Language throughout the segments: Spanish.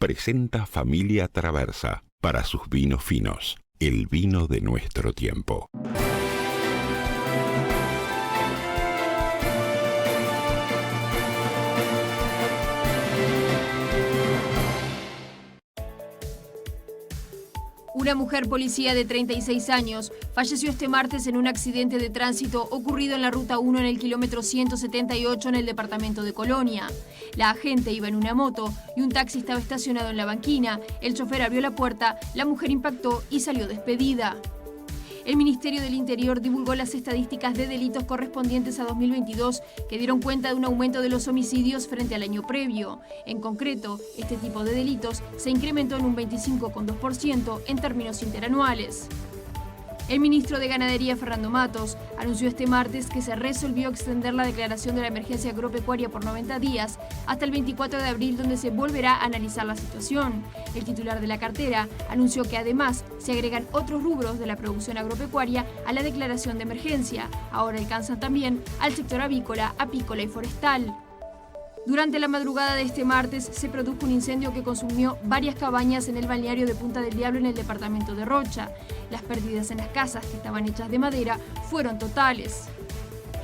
presenta Familia Traversa para sus vinos finos, el vino de nuestro tiempo. Una mujer policía de 36 años falleció este martes en un accidente de tránsito ocurrido en la Ruta 1 en el kilómetro 178 en el departamento de Colonia. La agente iba en una moto y un taxi estaba estacionado en la banquina. El chofer abrió la puerta, la mujer impactó y salió despedida. El Ministerio del Interior divulgó las estadísticas de delitos correspondientes a 2022 que dieron cuenta de un aumento de los homicidios frente al año previo. En concreto, este tipo de delitos se incrementó en un 25,2% en términos interanuales. El ministro de Ganadería, Fernando Matos, anunció este martes que se resolvió extender la declaración de la emergencia agropecuaria por 90 días hasta el 24 de abril, donde se volverá a analizar la situación. El titular de la cartera anunció que además se agregan otros rubros de la producción agropecuaria a la declaración de emergencia. Ahora alcanzan también al sector avícola, apícola y forestal. Durante la madrugada de este martes se produjo un incendio que consumió varias cabañas en el balneario de Punta del Diablo en el departamento de Rocha. Las pérdidas en las casas, que estaban hechas de madera, fueron totales.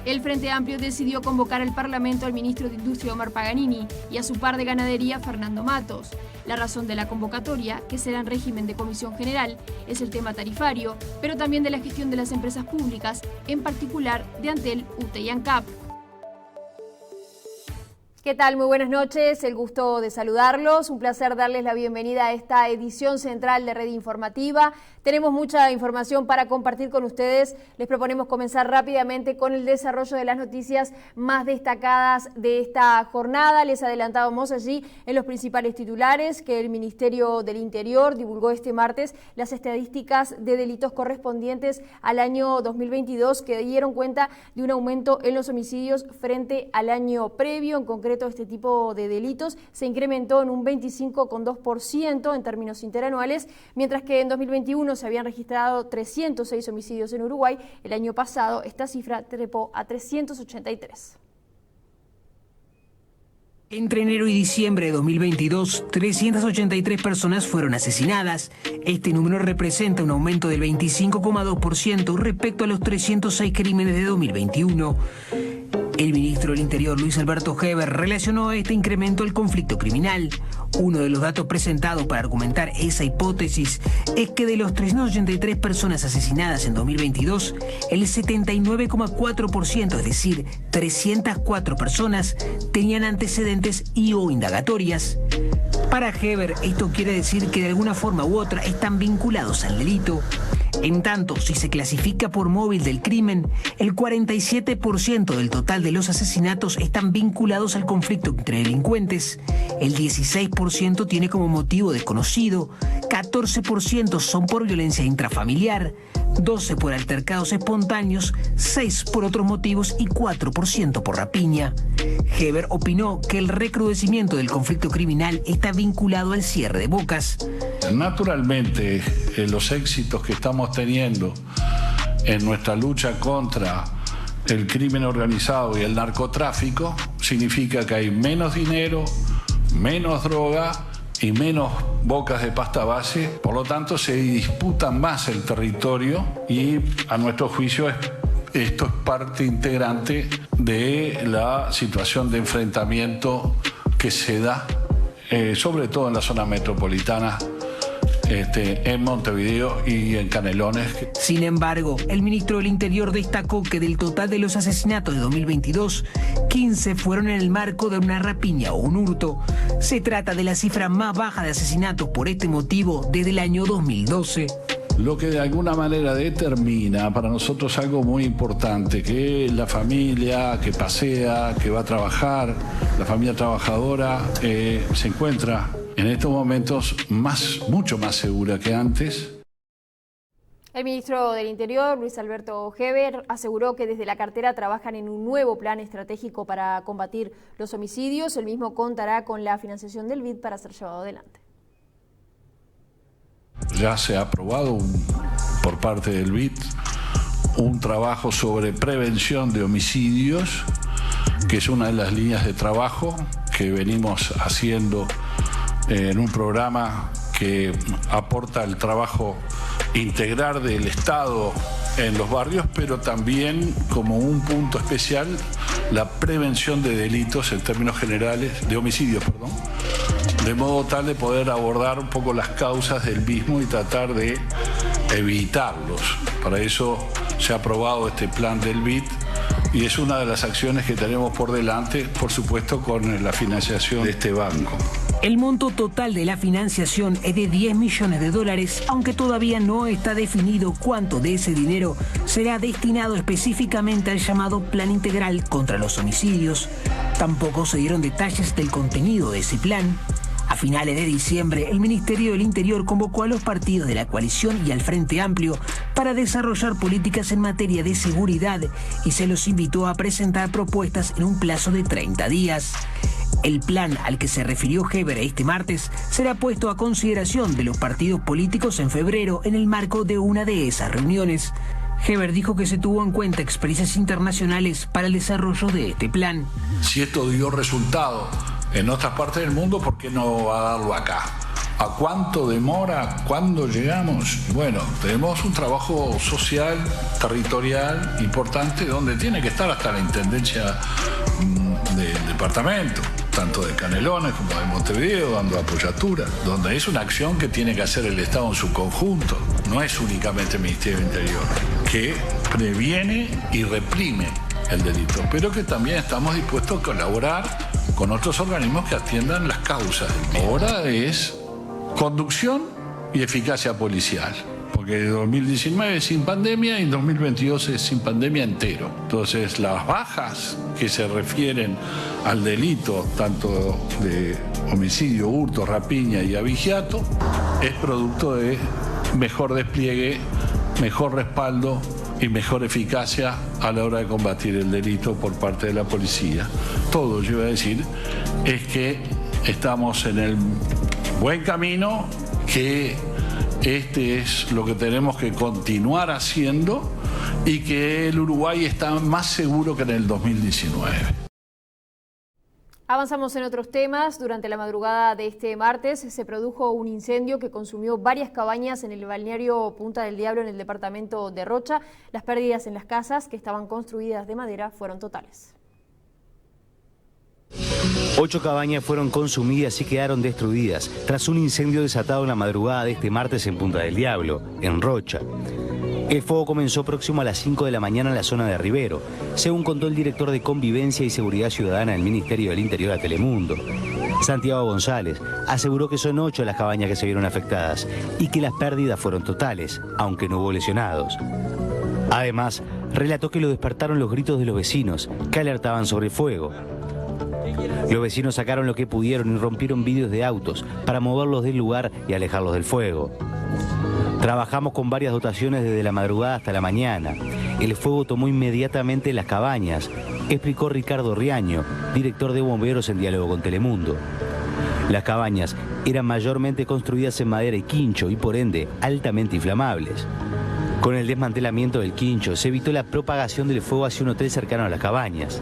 El Frente Amplio decidió convocar al Parlamento al ministro de Industria, Omar Paganini, y a su par de Ganadería, Fernando Matos. La razón de la convocatoria, que será en régimen de comisión general, es el tema tarifario, pero también de la gestión de las empresas públicas, en particular de Antel, UTE y ANCAP. ¿Qué tal? Muy buenas noches, el gusto de saludarlos, un placer darles la bienvenida a esta edición central de Red Informativa. Tenemos mucha información para compartir con ustedes. Les proponemos comenzar rápidamente con el desarrollo de las noticias más destacadas de esta jornada. Les adelantábamos allí en los principales titulares que el Ministerio del Interior divulgó este martes las estadísticas de delitos correspondientes al año 2022 que dieron cuenta de un aumento en los homicidios frente al año previo. En concreto, este tipo de delitos se incrementó en un 25,2% en términos interanuales, mientras que en 2021 se habían registrado 306 homicidios en Uruguay. El año pasado esta cifra trepó a 383. Entre enero y diciembre de 2022, 383 personas fueron asesinadas. Este número representa un aumento del 25,2% respecto a los 306 crímenes de 2021. El ministro del Interior, Luis Alberto Heber, relacionó este incremento al conflicto criminal. Uno de los datos presentados para argumentar esa hipótesis es que de los 383 personas asesinadas en 2022, el 79,4%, es decir, 304 personas, tenían antecedentes y o indagatorias. Para Heber, esto quiere decir que de alguna forma u otra están vinculados al delito. En tanto, si se clasifica por móvil del crimen, el 47% del total de los asesinatos están vinculados al conflicto entre delincuentes, el 16% tiene como motivo desconocido, 14% son por violencia intrafamiliar, 12% por altercados espontáneos, 6% por otros motivos y 4% por rapiña. Heber opinó que el recrudecimiento del conflicto criminal está vinculado al cierre de bocas. Naturalmente, los éxitos que estamos teniendo en nuestra lucha contra el crimen organizado y el narcotráfico significa que hay menos dinero, menos droga y menos bocas de pasta base. Por lo tanto, se disputa más el territorio y, a nuestro juicio, esto es parte integrante de la situación de enfrentamiento que se da, sobre todo en la zona metropolitana, en Montevideo y en Canelones. Sin embargo, el ministro del Interior destacó que del total de los asesinatos de 2022, 15 fueron en el marco de una rapiña o un hurto. Se trata de la cifra más baja de asesinatos por este motivo desde el año 2012. Lo que de alguna manera determina para nosotros algo muy importante, que la familia que pasea, que va a trabajar, la familia trabajadora, se encuentra en estos momentos mucho más segura que antes. El ministro del Interior, Luis Alberto Heber, aseguró que desde la cartera trabajan en un nuevo plan estratégico para combatir los homicidios. El mismo contará con la financiación del BID para ser llevado adelante. Ya se ha aprobado por parte del BID un trabajo sobre prevención de homicidios, que es una de las líneas de trabajo que venimos haciendo en un programa que aporta el trabajo integral del Estado en los barrios, pero también como un punto especial la prevención de delitos en términos generales, de homicidios, perdón, de modo tal de poder abordar un poco las causas del mismo y tratar de evitarlos. Para eso se ha aprobado este plan del BID y es una de las acciones que tenemos por delante, por supuesto, con la financiación de este banco. El monto total de la financiación es de $10 millones, aunque todavía no está definido cuánto de ese dinero será destinado específicamente al llamado Plan Integral contra los Homicidios. Tampoco se dieron detalles del contenido de ese plan. A finales de diciembre, el Ministerio del Interior convocó a los partidos de la coalición y al Frente Amplio para desarrollar políticas en materia de seguridad y se los invitó a presentar propuestas en un plazo de 30 días. El plan al que se refirió Heber este martes será puesto a consideración de los partidos políticos en febrero en el marco de una de esas reuniones. Heber dijo que se tuvo en cuenta experiencias internacionales para el desarrollo de este plan. Si esto dio resultado en otras partes del mundo, ¿por qué no va a darlo acá? ¿A cuánto demora? ¿Cuándo llegamos? Bueno, tenemos un trabajo social, territorial, importante, donde tiene que estar hasta la intendencia del departamento, tanto de Canelones como de Montevideo, dando apoyatura, donde es una acción que tiene que hacer el Estado en su conjunto, no es únicamente el Ministerio del Interior, que previene y reprime el delito, pero que también estamos dispuestos a colaborar con otros organismos que atiendan las causas. Ahora es conducción y eficacia policial, porque 2019 es sin pandemia y 2022 es sin pandemia entero. Entonces las bajas que se refieren al delito, tanto de homicidio, hurto, rapiña y abigeato, es producto de mejor despliegue, mejor respaldo y mejor eficacia a la hora de combatir el delito por parte de la policía. Todo, yo iba a decir, es que estamos en el buen camino, que este es lo que tenemos que continuar haciendo y que el Uruguay está más seguro que en el 2019. Avanzamos en otros temas. Durante la madrugada de este martes se produjo un incendio que consumió varias cabañas en el balneario Punta del Diablo en el departamento de Rocha. Las pérdidas en las casas, que estaban construidas de madera, fueron totales. 8 cabañas fueron consumidas y quedaron destruidas tras un incendio desatado en la madrugada de este martes en Punta del Diablo, en Rocha. El fuego comenzó próximo a las 5 de la mañana en la zona de Rivero, según contó el director de Convivencia y Seguridad Ciudadana del Ministerio del Interior a Telemundo. Santiago González aseguró que son 8 las cabañas que se vieron afectadas y que las pérdidas fueron totales, aunque no hubo lesionados. Además, relató que lo despertaron los gritos de los vecinos, que alertaban sobre el fuego. Los vecinos sacaron lo que pudieron y rompieron vidrios de autos para moverlos del lugar y alejarlos del fuego. Trabajamos con varias dotaciones desde la madrugada hasta la mañana. El fuego tomó inmediatamente las cabañas, explicó Ricardo Riaño, director de bomberos en diálogo con Telemundo. Las cabañas eran mayormente construidas en madera y quincho y por ende altamente inflamables. Con el desmantelamiento del quincho se evitó la propagación del fuego hacia un hotel cercano a las cabañas.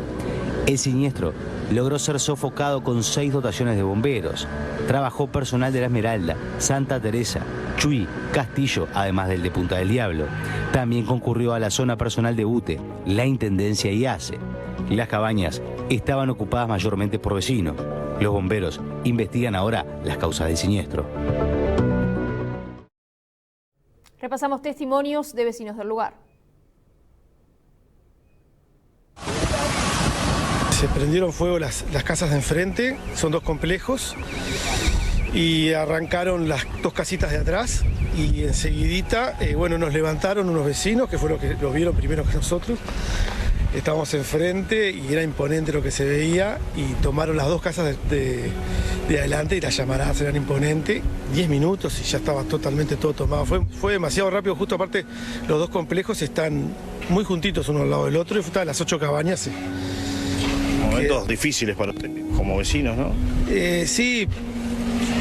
El siniestro logró ser sofocado con 6 dotaciones de bomberos. Trabajó personal de La Esmeralda, Santa Teresa, Chuy, Castillo, además del de Punta del Diablo. También concurrió a la zona personal de UTE, la Intendencia y ACE. Las cabañas estaban ocupadas mayormente por vecinos. Los bomberos investigan ahora las causas del siniestro. Repasamos testimonios de vecinos del lugar. Se prendieron fuego las casas de enfrente, son 2 complejos, y arrancaron las 2 casitas de atrás y enseguidita, nos levantaron unos vecinos que fueron los que lo vieron primero que nosotros. Estábamos enfrente y era imponente lo que se veía y tomaron las 2 casas de adelante y las llamaradas eran imponentes. 10 minutos y ya estaba totalmente todo tomado. Fue demasiado rápido, justo aparte los 2 complejos están muy juntitos uno al lado del otro y estaban las 8 cabañas. Sí. Momentos difíciles para ustedes, como vecinos, ¿no? Sí,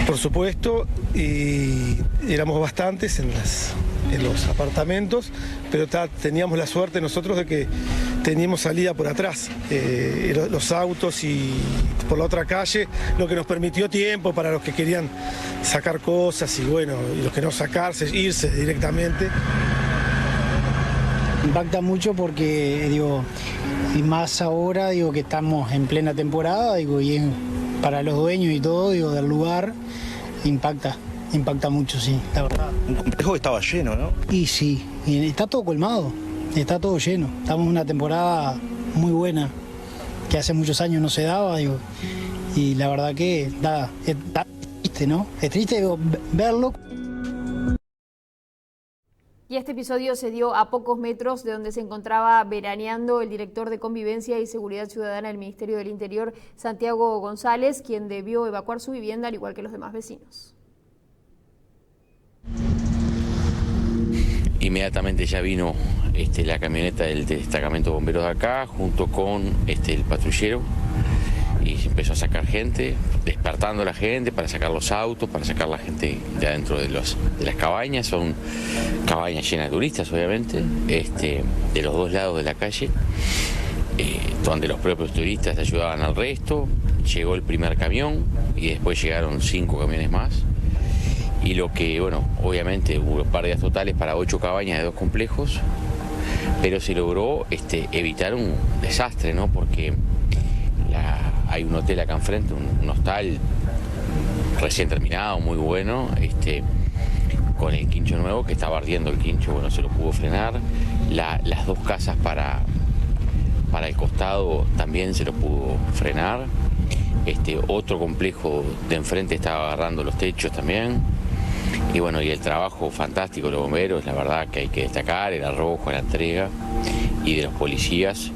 por supuesto, y éramos bastantes en los apartamentos, pero teníamos la suerte nosotros de que teníamos salida por atrás, los autos y por la otra calle, lo que nos permitió tiempo para los que querían sacar cosas y bueno, y los que no sacarse, irse directamente. Impacta mucho porque, digo, y más ahora, digo, que estamos en plena temporada, digo, y para los dueños y todo, digo, del lugar, impacta mucho, sí, la verdad. Un complejo que estaba lleno, ¿no? Y sí, y está todo colmado, está todo lleno. Estamos en una temporada muy buena, que hace muchos años no se daba, digo, y la verdad que es triste, ¿no? Es triste, digo, verlo. Y este episodio se dio a pocos metros de donde se encontraba veraneando el director de Convivencia y Seguridad Ciudadana del Ministerio del Interior, Santiago González, quien debió evacuar su vivienda al igual que los demás vecinos. Inmediatamente ya vino la camioneta del destacamento de bomberos de acá, junto con el patrullero, y empezó a sacar gente, despertando a la gente para sacar los autos, para sacar la gente de adentro de las cabañas. Son cabañas llenas de turistas, obviamente, de los dos lados de la calle, donde los propios turistas ayudaban al resto. Llegó el primer camión y después llegaron 5 camiones más. Y lo que, bueno, obviamente hubo pérdidas totales para 8 cabañas de 2 complejos, pero se logró evitar un desastre, ¿no? Porque hay un hotel acá enfrente, un hostal recién terminado, muy bueno, con el quincho nuevo, que estaba ardiendo el quincho, bueno, se lo pudo frenar. Las 2 casas para el costado también se lo pudo frenar. Otro complejo de enfrente estaba agarrando los techos también. Y bueno, y el trabajo fantástico de los bomberos, la verdad que hay que destacar, el arrojo, la entrega, y de los policías,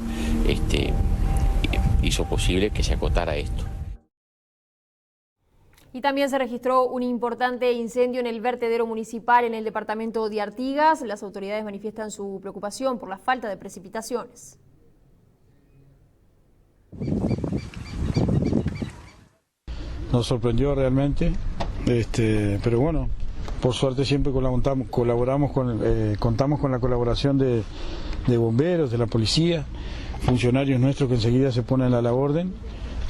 hizo posible que se acotara esto. Y también se registró un importante incendio en el vertedero municipal en el departamento de Artigas. Las autoridades manifiestan su preocupación por la falta de precipitaciones. Nos sorprendió realmente, pero bueno, por suerte siempre contamos con la colaboración de bomberos, de la policía, funcionarios nuestros que enseguida se ponen a la orden,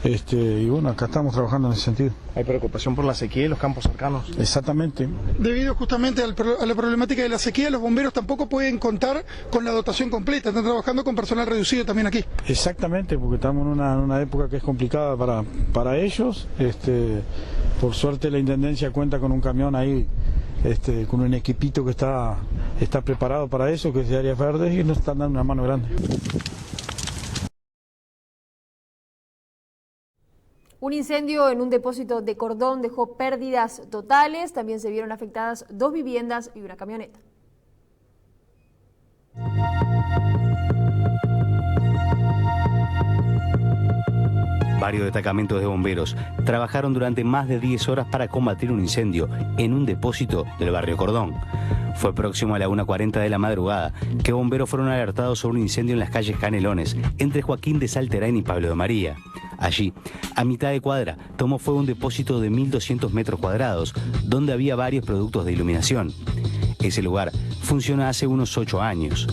y bueno, acá estamos trabajando en ese sentido. ¿Hay preocupación por la sequía y los campos cercanos? Exactamente. Debido justamente a la problemática de la sequía, los bomberos tampoco pueden contar con la dotación completa, están trabajando con personal reducido también aquí. Exactamente, porque estamos en una época que es complicada para ellos. Por suerte la Intendencia cuenta con un camión ahí, con un equipito que está preparado para eso, que es de áreas verdes, y nos están dando una mano grande. Un incendio en un depósito de Cordón dejó pérdidas totales. También se vieron afectadas 2 viviendas y una camioneta. Varios destacamentos de bomberos trabajaron durante más de 10 horas para combatir un incendio en un depósito del barrio Cordón. Fue próximo a la 1:40 de la madrugada que bomberos fueron alertados sobre un incendio en las calles Canelones, entre Joaquín de Salterán y Pablo de María. Allí, a mitad de cuadra, tomó fuego un depósito de 1.200 metros cuadrados, donde había varios productos de iluminación. Ese lugar funciona hace unos 8 años.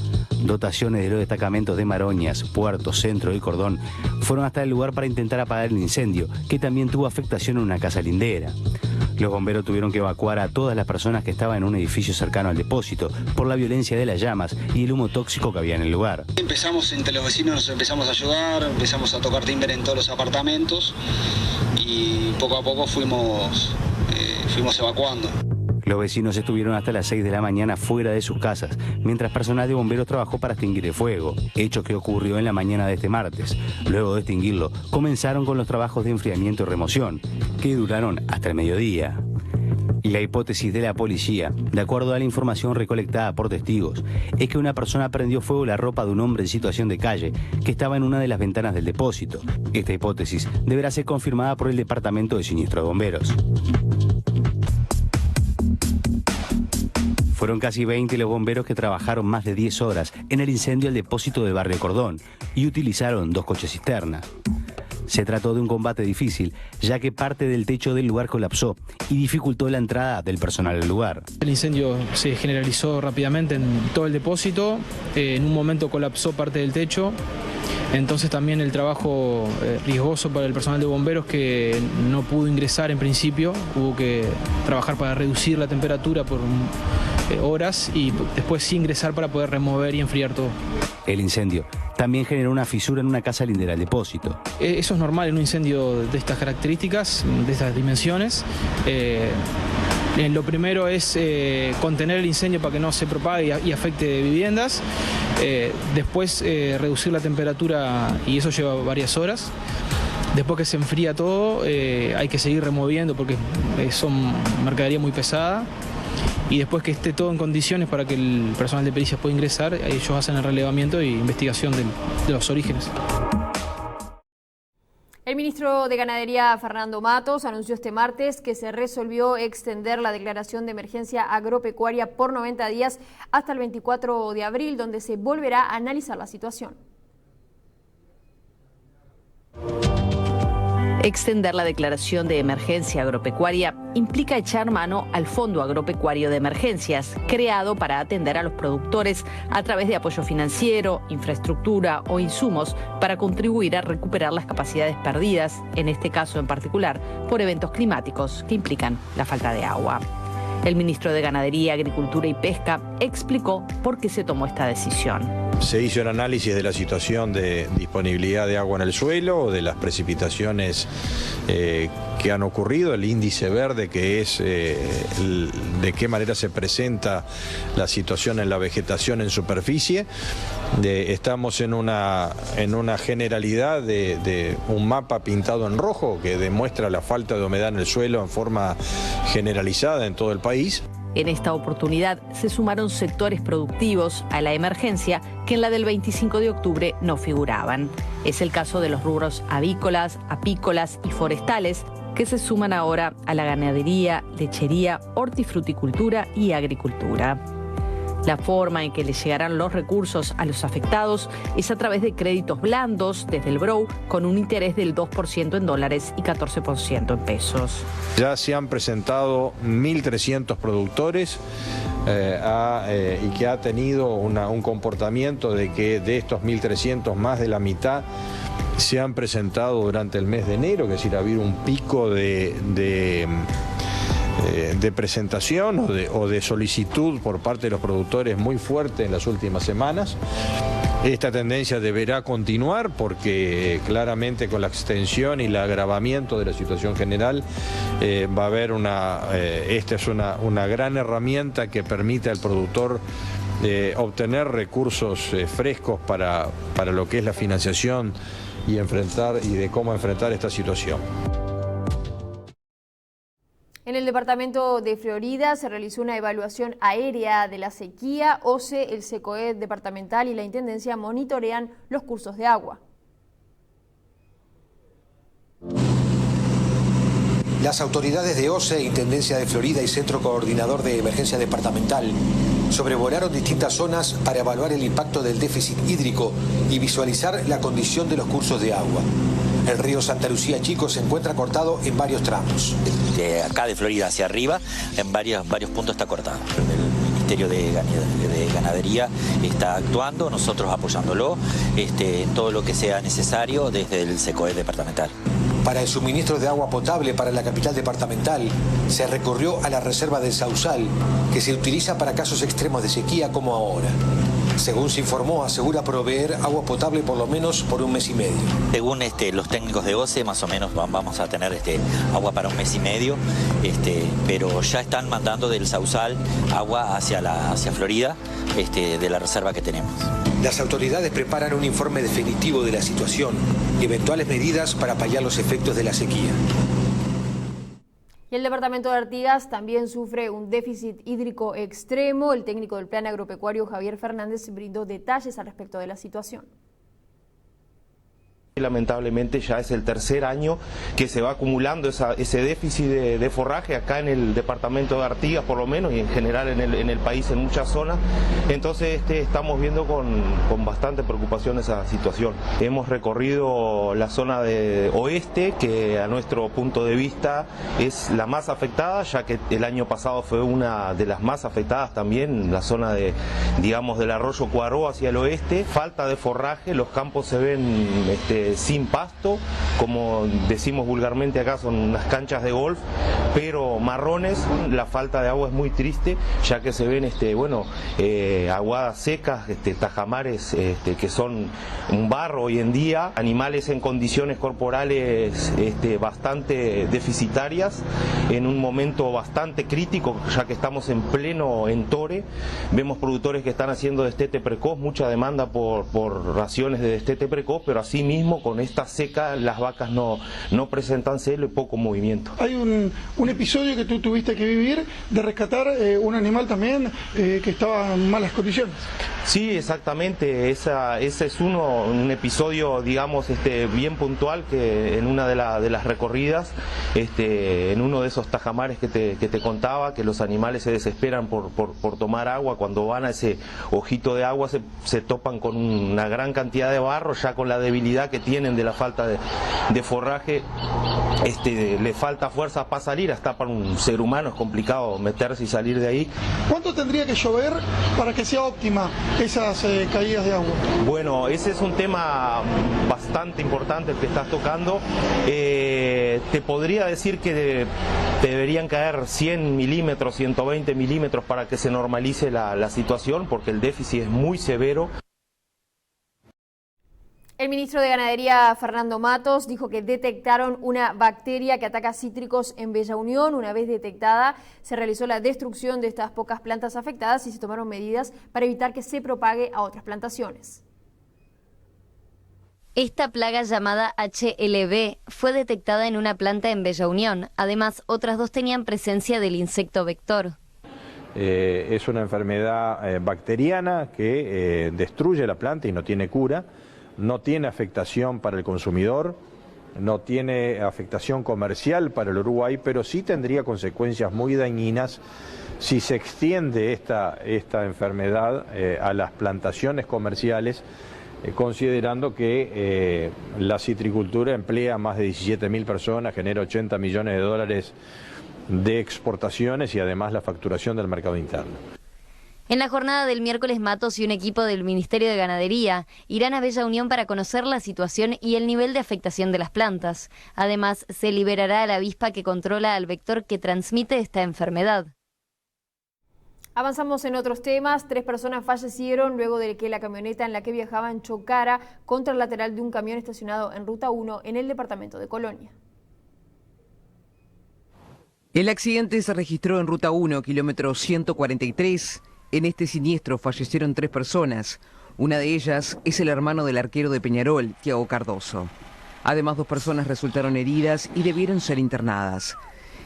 Dotaciones de los destacamentos de Maroñas, Puerto, Centro y Cordón fueron hasta el lugar para intentar apagar el incendio, que también tuvo afectación en una casa lindera. Los bomberos tuvieron que evacuar a todas las personas que estaban en un edificio cercano al depósito por la violencia de las llamas y el humo tóxico que había en el lugar. Empezamos, entre los vecinos nos empezamos a ayudar, empezamos a tocar timbre en todos los apartamentos y poco a poco fuimos evacuando. Los vecinos estuvieron hasta las 6 de la mañana fuera de sus casas, mientras personal de bomberos trabajó para extinguir el fuego, hecho que ocurrió en la mañana de este martes. Luego de extinguirlo, comenzaron con los trabajos de enfriamiento y remoción, que duraron hasta el mediodía. La hipótesis de la policía, de acuerdo a la información recolectada por testigos, es que una persona prendió fuego la ropa de un hombre en situación de calle que estaba en una de las ventanas del depósito. Esta hipótesis deberá ser confirmada por el Departamento de Siniestro de Bomberos. Fueron casi 20 los bomberos que trabajaron más de 10 horas en el incendio del depósito del barrio Cordón y utilizaron 2 coches cisterna. Se trató de un combate difícil, ya que parte del techo del lugar colapsó y dificultó la entrada del personal al lugar. El incendio se generalizó rápidamente en todo el depósito, en un momento colapsó parte del techo, entonces también el trabajo riesgoso para el personal de bomberos que no pudo ingresar en principio, hubo que trabajar para reducir la temperatura por horas y después sí ingresar para poder remover y enfriar todo. El incendio también generó una fisura en una casa lindera al depósito. Eso es normal en un incendio de estas características, de estas dimensiones. Lo primero es contener el incendio para que no se propague y afecte viviendas. Después reducir la temperatura y eso lleva varias horas. Después que se enfría todo hay que seguir removiendo porque son mercadería muy pesada. Y después que esté todo en condiciones para que el personal de pericias pueda ingresar, ellos hacen el relevamiento e investigación de los orígenes. El ministro de Ganadería, Fernando Matos, anunció este martes que se resolvió extender la declaración de emergencia agropecuaria por 90 días hasta el 24 de abril, donde se volverá a analizar la situación. Extender la declaración de emergencia agropecuaria implica echar mano al Fondo Agropecuario de Emergencias, creado para atender a los productores a través de apoyo financiero, infraestructura o insumos para contribuir a recuperar las capacidades perdidas, en este caso en particular, por eventos climáticos que implican la falta de agua. El ministro de Ganadería, Agricultura y Pesca explicó por qué se tomó esta decisión. Se hizo un análisis de la situación de disponibilidad de agua en el suelo, de las precipitaciones que han ocurrido, el índice verde que es de qué manera se presenta la situación en la vegetación en superficie. Estamos en una generalidad de un mapa pintado en rojo que demuestra la falta de humedad en el suelo en forma generalizada en todo el país. En esta oportunidad se sumaron sectores productivos a la emergencia que en la del 25 de octubre no figuraban. Es el caso de los rubros avícolas, apícolas y forestales, que se suman ahora a la ganadería, lechería, hortifruticultura y agricultura. La forma en que les llegarán los recursos a los afectados es a través de créditos blandos desde el BROW con un interés del 2% en dólares y 14% en pesos. Ya se han presentado 1.300 productores y que ha tenido un comportamiento de que de estos 1.300 más de la mitad se han presentado durante el mes de enero, que es decir, ha habido un pico de presentación o de solicitud por parte de los productores muy fuerte en las últimas semanas. Esta tendencia deberá continuar porque claramente con la extensión y el agravamiento de la situación general va a haber esta es una gran herramienta que permite al productor obtener recursos frescos para lo que es la financiación y de cómo enfrentar esta situación. En el departamento de Florida se realizó una evaluación aérea de la sequía. OCE, el SECOED departamental y la Intendencia monitorean los cursos de agua. Las autoridades de OCE, Intendencia de Florida y Centro Coordinador de Emergencia Departamental sobrevolaron distintas zonas para evaluar el impacto del déficit hídrico y visualizar la condición de los cursos de agua. El río Santa Lucía Chico se encuentra cortado en varios tramos. De acá de Florida hacia arriba, en varios puntos está cortado. El Ministerio de Ganadería está actuando, nosotros apoyándolo en todo lo que sea necesario desde el SECOED departamental. Para el suministro de agua potable para la capital departamental, se recurrió a la reserva del Sausal, que se utiliza para casos extremos de sequía como ahora. Según se informó, asegura proveer agua potable por lo menos por un mes y medio. Según los técnicos de OCE, más o menos vamos a tener agua para un mes y medio, pero ya están mandando del Sausal agua hacia Florida, de la reserva que tenemos. Las autoridades preparan un informe definitivo de la situación y eventuales medidas para paliar los efectos de la sequía. Y el departamento de Artigas también sufre un déficit hídrico extremo. El técnico del Plan Agropecuario, Javier Fernández, brindó detalles al respecto de la situación. Lamentablemente ya es el tercer año que se va acumulando ese déficit de forraje acá en el departamento de Artigas, por lo menos, y en general en el país en muchas zonas. Entonces estamos viendo con bastante preocupación esa situación. Hemos recorrido la zona de oeste, que a nuestro punto de vista es la más afectada, ya que el año pasado fue una de las más afectadas también, la zona del arroyo Cuaró hacia el oeste. Falta de forraje, los campos se ven sin pasto, como decimos vulgarmente acá, son unas canchas de golf, pero marrones. La falta de agua es muy triste, ya que se ven aguadas secas, tajamares que son un barro hoy en día, animales en condiciones corporales bastante deficitarias, en un momento bastante crítico, ya que estamos en pleno entore. Vemos productores que están haciendo destete precoz, mucha demanda por raciones de destete precoz, pero asimismo con esta seca las vacas no presentan celo y poco movimiento. Hay un episodio que tú tuviste que vivir de rescatar un animal también que estaba en malas condiciones. Sí, exactamente. Ese es un episodio, digamos, bien puntual, que en una de las recorridas, en uno de esos tajamares que te contaba, que los animales se desesperan por tomar agua. Cuando van a ese ojito de agua se topan con una gran cantidad de barro, ya con la debilidad que tienen de la falta de forraje. Le falta fuerza para salir, hasta para un ser humano es complicado meterse y salir de ahí. ¿Cuánto tendría que llover para que sea óptima esas caídas de agua? Bueno, ese es un tema bastante importante el que estás tocando. Te podría decir que deberían caer 100 milímetros, 120 milímetros para que se normalice la situación, porque el déficit es muy severo. El ministro de Ganadería, Fernando Matos, dijo que detectaron una bacteria que ataca cítricos en Bella Unión. Una vez detectada, se realizó la destrucción de estas pocas plantas afectadas y se tomaron medidas para evitar que se propague a otras plantaciones. Esta plaga llamada HLB fue detectada en una planta en Bella Unión. Además, otras dos tenían presencia del insecto vector. Es una enfermedad bacteriana que destruye la planta y no tiene cura. No tiene afectación para el consumidor, no tiene afectación comercial para el Uruguay, pero sí tendría consecuencias muy dañinas si se extiende esta enfermedad a las plantaciones comerciales, considerando que la citricultura emplea más de 17.000 personas, genera 80 millones de dólares de exportaciones y además la facturación del mercado interno. En la jornada del miércoles, Matos y un equipo del Ministerio de Ganadería irán a Bella Unión para conocer la situación y el nivel de afectación de las plantas. Además, se liberará a la avispa que controla al vector que transmite esta enfermedad. Avanzamos en otros temas. 3 personas fallecieron luego de que la camioneta en la que viajaban chocara contra el lateral de un camión estacionado en Ruta 1 en el departamento de Colonia. El accidente se registró en Ruta 1, kilómetro 143. En este siniestro fallecieron 3 personas. Una de ellas es el hermano del arquero de Peñarol, Tiago Cardoso. Además, 2 personas resultaron heridas y debieron ser internadas.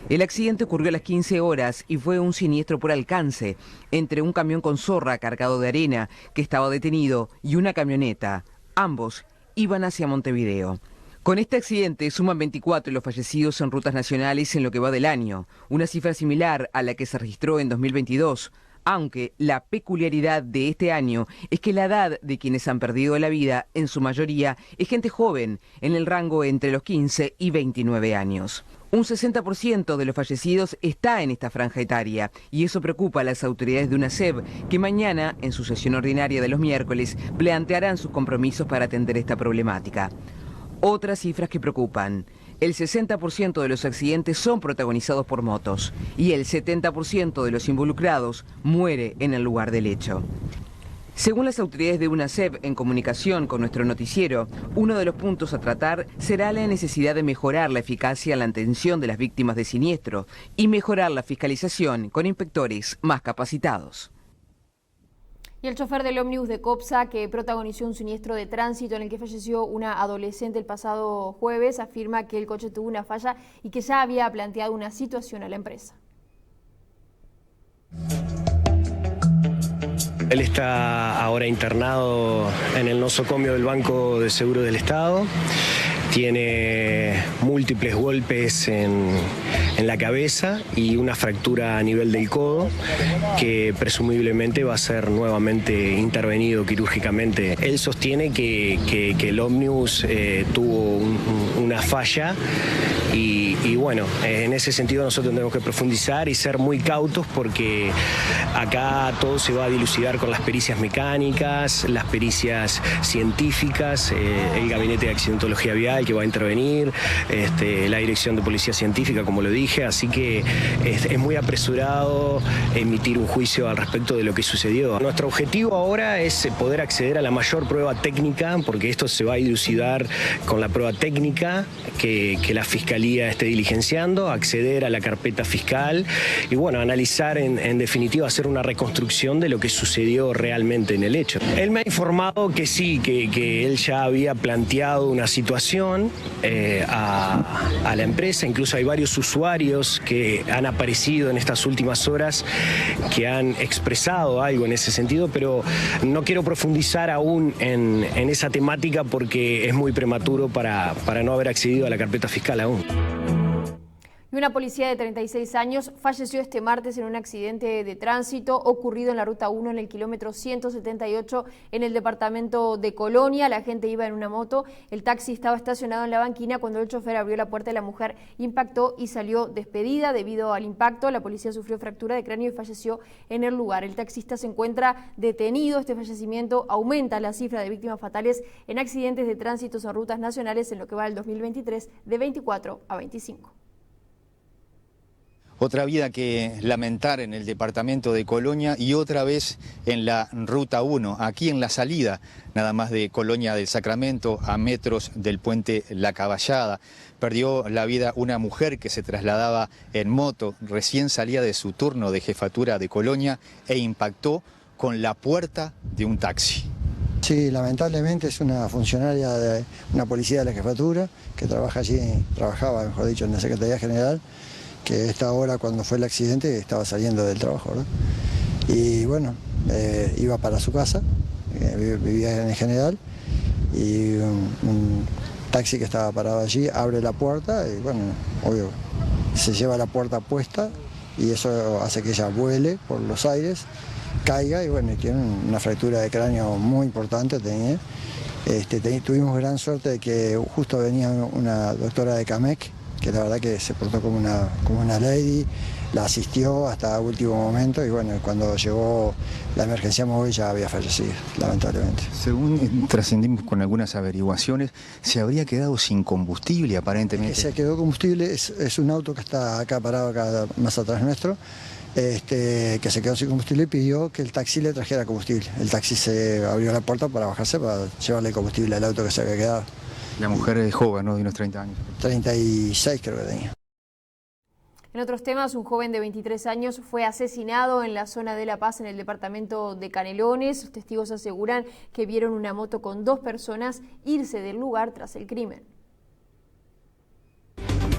El accidente ocurrió a las 15 horas y fue un siniestro por alcance entre un camión con sorra cargado de arena que estaba detenido y una camioneta. Ambos iban hacia Montevideo. Con este accidente suman 24 los fallecidos en rutas nacionales en lo que va del año, una cifra similar a la que se registró en 2022. Aunque la peculiaridad de este año es que la edad de quienes han perdido la vida, en su mayoría, es gente joven, en el rango entre los 15 y 29 años. Un 60% de los fallecidos está en esta franja etaria y eso preocupa a las autoridades de UNACEB, que mañana, en su sesión ordinaria de los miércoles, plantearán sus compromisos para atender esta problemática. Otras cifras que preocupan. El 60% de los accidentes son protagonizados por motos y el 70% de los involucrados muere en el lugar del hecho. Según las autoridades de UNACEB, en comunicación con nuestro noticiero, uno de los puntos a tratar será la necesidad de mejorar la eficacia en la atención de las víctimas de siniestro y mejorar la fiscalización con inspectores más capacitados. Y el chofer del ómnibus de Copsa, que protagonizó un siniestro de tránsito en el que falleció una adolescente el pasado jueves, afirma que el coche tuvo una falla y que ya había planteado una situación a la empresa. Él está ahora internado en el nosocomio del Banco de Seguro del Estado. Tiene múltiples golpes en la cabeza y una fractura a nivel del codo que presumiblemente va a ser nuevamente intervenido quirúrgicamente. Él sostiene que el ómnibus tuvo una falla y bueno, en ese sentido nosotros tenemos que profundizar y ser muy cautos porque acá todo se va a dilucidar con las pericias mecánicas, las pericias científicas, el gabinete de accidentología vial que va a intervenir, la dirección de policía científica, como lo dije, así que es muy apresurado emitir un juicio al respecto de lo que sucedió. Nuestro objetivo ahora es poder acceder a la mayor prueba técnica, porque esto se va a dilucidar con la prueba técnica que la Fiscalía esté diligenciando, acceder a la carpeta fiscal y bueno, analizar en definitiva, hacer una reconstrucción de lo que sucedió realmente en el hecho. Él me ha informado que sí, que él ya había planteado una situación a la empresa, incluso hay varios usuarios que han aparecido en estas últimas horas que han expresado algo en ese sentido, pero no quiero profundizar aún en esa temática porque es muy prematuro para no haber accedido a la carpeta fiscal aún. Y una policía de 36 años falleció este martes en un accidente de tránsito ocurrido en la Ruta 1 en el kilómetro 178 en el departamento de Colonia. La gente iba en una moto, el taxi estaba estacionado en la banquina cuando el chofer abrió la puerta y la mujer impactó y salió despedida. Debido al impacto, la policía sufrió fractura de cráneo y falleció en el lugar. El taxista se encuentra detenido. Este fallecimiento aumenta la cifra de víctimas fatales en accidentes de tránsito en rutas nacionales en lo que va del 2023 de 24 a 25. Otra vida que lamentar en el departamento de Colonia y otra vez en la Ruta 1, aquí en la salida nada más de Colonia del Sacramento, a metros del puente La Caballada. Perdió la vida una mujer que se trasladaba en moto, recién salía de su turno de jefatura de Colonia e impactó con la puerta de un taxi. Sí, lamentablemente es una funcionaria de una policía de la jefatura que trabajaba, mejor dicho, en la Secretaría General, que a esta hora, cuando fue el accidente, estaba saliendo del trabajo, ¿verdad? Y bueno, iba para su casa, vivía en el General, y un taxi que estaba parado allí abre la puerta y bueno, obvio, se lleva la puerta puesta y eso hace que ella vuele por los aires, caiga y bueno, tiene una fractura de cráneo muy importante. Tuvimos gran suerte de que justo venía una doctora de CAMEC, que la verdad que se portó como una lady, la asistió hasta último momento y bueno, cuando llegó la emergencia móvil ya había fallecido, lamentablemente. Según trascendimos con algunas averiguaciones, se habría quedado sin combustible aparentemente. Se quedó combustible, es un auto que está acá parado, acá más atrás nuestro, que se quedó sin combustible y pidió que el taxi le trajera combustible. El taxi se abrió la puerta para bajarse, para llevarle combustible al auto que se había quedado. La mujer es joven, ¿no? De unos 30 años. 36 creo que tenía. En otros temas, un joven de 23 años fue asesinado en la zona de La Paz, en el departamento de Canelones. Los testigos aseguran que vieron una moto con 2 personas irse del lugar tras el crimen.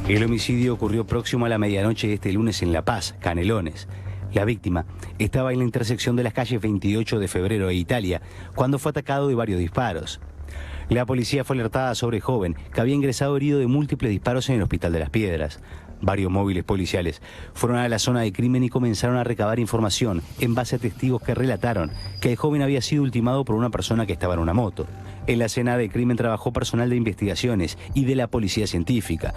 El homicidio ocurrió próximo a la medianoche de este lunes en La Paz, Canelones. La víctima estaba en la intersección de las calles 28 de febrero e Italia cuando fue atacado de varios disparos. La policía fue alertada sobre el joven, que había ingresado herido de múltiples disparos en el Hospital de las Piedras. Varios móviles policiales fueron a la zona de crimen y comenzaron a recabar información en base a testigos que relataron que el joven había sido ultimado por una persona que estaba en una moto. En la escena del crimen trabajó personal de investigaciones y de la policía científica.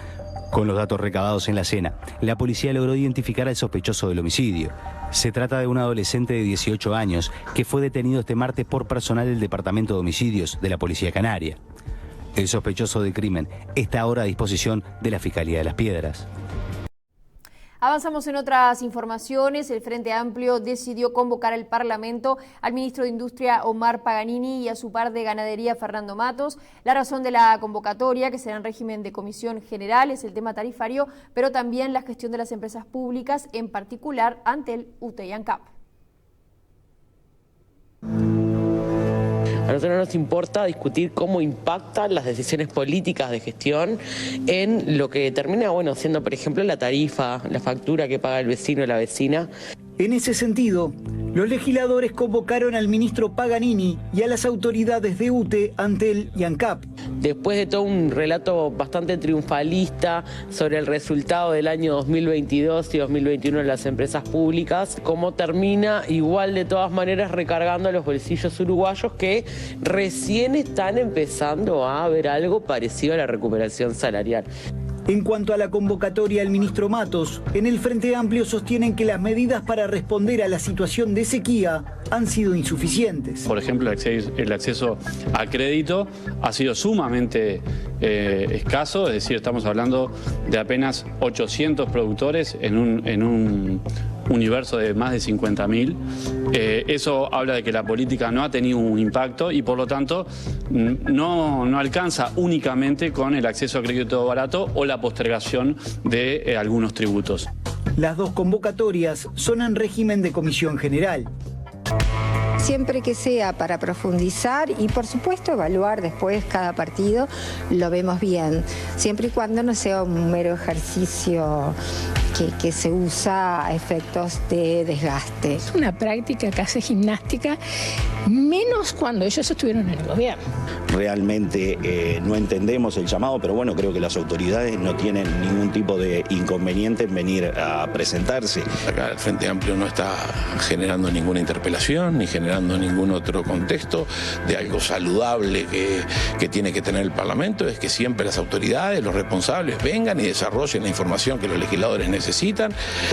Con los datos recabados en la escena, la policía logró identificar al sospechoso del homicidio. Se trata de un adolescente de 18 años que fue detenido este martes por personal del Departamento de Homicidios de la Policía Canaria. El sospechoso del crimen está ahora a disposición de la Fiscalía de las Piedras. Avanzamos en otras informaciones. El Frente Amplio decidió convocar al Parlamento al ministro de Industria Omar Paganini y a su par de Ganadería Fernando Matos. La razón de la convocatoria, que será en régimen de comisión general, es el tema tarifario, pero también la gestión de las empresas públicas, en particular ante el UTE-ANCAP. A nosotros nos importa discutir cómo impactan las decisiones políticas de gestión en lo que termina, siendo, por ejemplo, la tarifa, la factura que paga el vecino o la vecina. En ese sentido, los legisladores convocaron al ministro Paganini y a las autoridades de UTE, Antel y ANCAP. Después de todo un relato bastante triunfalista sobre el resultado del año 2022 y 2021 en las empresas públicas, cómo termina igual de todas maneras recargando a los bolsillos uruguayos que recién están empezando a ver algo parecido a la recuperación salarial. En cuanto a la convocatoria al ministro Matos, en el Frente Amplio sostienen que las medidas para responder a la situación de sequía han sido insuficientes. Por ejemplo, el acceso a crédito ha sido sumamente escaso, es decir, estamos hablando de apenas 800 productores en un universo de más de 50.000. Eso habla de que la política no ha tenido un impacto y por lo tanto no alcanza únicamente con el acceso a crédito barato o la postergación de algunos tributos. Las dos convocatorias son en régimen de comisión general. Siempre que sea para profundizar y por supuesto evaluar después cada partido, lo vemos bien, siempre y cuando no sea un mero ejercicio que se usa a efectos de desgaste. Es una práctica que hace gimnástica, menos cuando ellos estuvieron en el gobierno. Realmente no entendemos el llamado, pero bueno, creo que las autoridades no tienen ningún tipo de inconveniente en venir a presentarse. Acá el Frente Amplio no está generando ninguna interpelación ni generando ningún otro contexto de algo saludable que tiene que tener el Parlamento, es que siempre las autoridades, los responsables vengan y desarrollen la información que los legisladores necesitan.